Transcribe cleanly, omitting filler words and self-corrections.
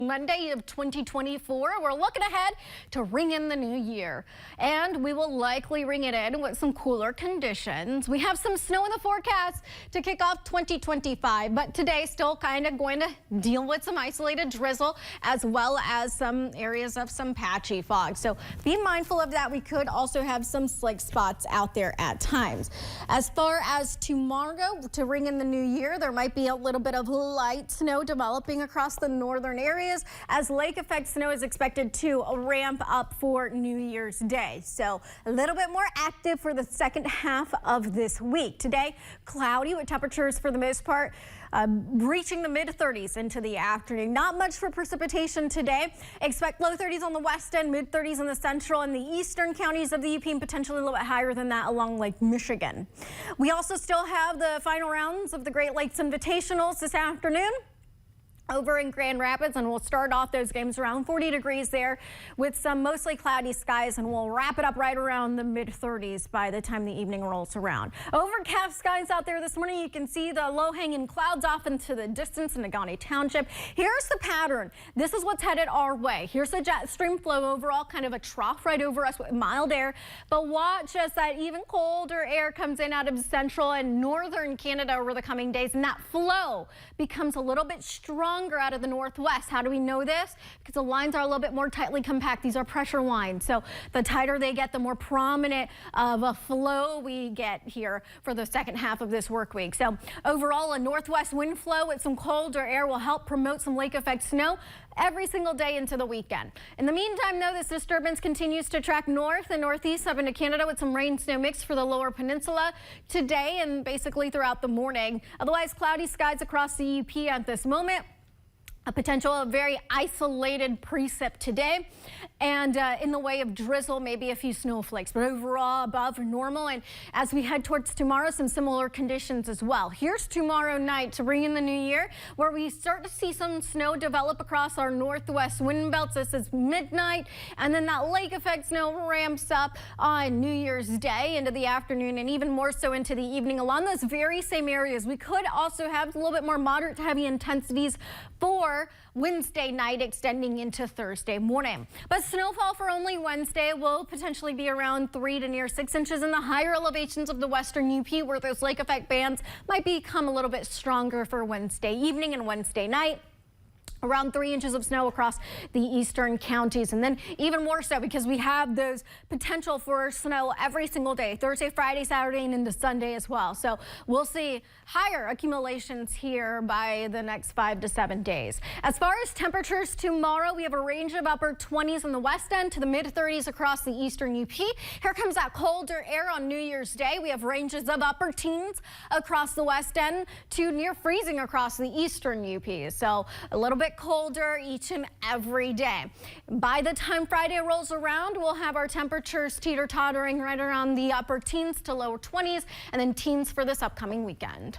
Monday of 2024. We're looking ahead to ring in the new year, and we will likely ring it in with some cooler conditions. We have some snow in the forecast to kick off 2025, but today still kind of going to deal with some isolated drizzle as well as some areas of some patchy fog. So be mindful of that. We could also have some slick spots out there at times. As far as tomorrow to ring in the new year, there might be a little bit of light snow developing across the northern areas, as lake effect snow is expected to ramp up for New Year's Day. So a little bit more active for the second half of this week. Today, cloudy with temperatures for the most part reaching the mid-30s into the afternoon. Not much for precipitation today. Expect low 30s on the west end, mid-30s in the central and the eastern counties of the UP, and potentially a little bit higher than that along Lake Michigan. We also still have the final rounds of the Great Lakes Invitationals this afternoon over in Grand Rapids, and we'll start off those games around 40 degrees there with some mostly cloudy skies, and we'll wrap it up right around the mid-30s by the time the evening rolls around. Overcast skies out there this morning. You can see the low-hanging clouds off into the distance in Negaunee Township. Here's the pattern. This is what's headed our way. Here's the jet stream flow overall, kind of a trough right over us with mild air, but watch as that even colder air comes in out of central and northern Canada over the coming days, and that flow becomes a little bit stronger out of the northwest. How do we know this? Because the lines are a little bit more tightly compact. These are pressure lines. So the tighter they get, the more prominent of a flow we get here for the second half of this work week. So overall, a northwest wind flow with some colder air will help promote some lake effect snow every single day into the weekend. In the meantime, though, this disturbance continues to track north and northeast up into Canada with some rain snow mix for the lower peninsula today and basically throughout the morning. Otherwise, cloudy skies across the UP at this moment. A potential of very isolated precip today, and in the way of drizzle, maybe a few snowflakes, but overall above normal. And as we head towards tomorrow, some similar conditions as well. Here's tomorrow night to bring in the new year, where we start to see some snow develop across our northwest wind belts. This is midnight, and then that lake effect snow ramps up on New Year's Day into the afternoon, and even more so into the evening along those very same areas. We could also have a little bit more moderate to heavy intensities for Wednesday night extending into Thursday morning. But snowfall for only Wednesday will potentially be around 3 to near 6 inches in the higher elevations of the western UP, where those lake effect bands might become a little bit stronger for Wednesday evening and Wednesday night. Around 3 inches of snow across the eastern counties, and then even more so because we have those potential for snow every single day, Thursday, Friday, Saturday, and into Sunday as well. So we'll see higher accumulations here by the next 5 to 7 days. As far as temperatures tomorrow, we have a range of upper 20s in the west end to the mid-30s across the eastern UP. Here comes that colder air on New Year's Day. We have ranges of upper teens across the west end to near freezing across the eastern UP. So a little bit colder each and every day. By the time Friday rolls around, we'll have our temperatures teeter-tottering right around the upper teens to lower 20s, and then teens for this upcoming weekend.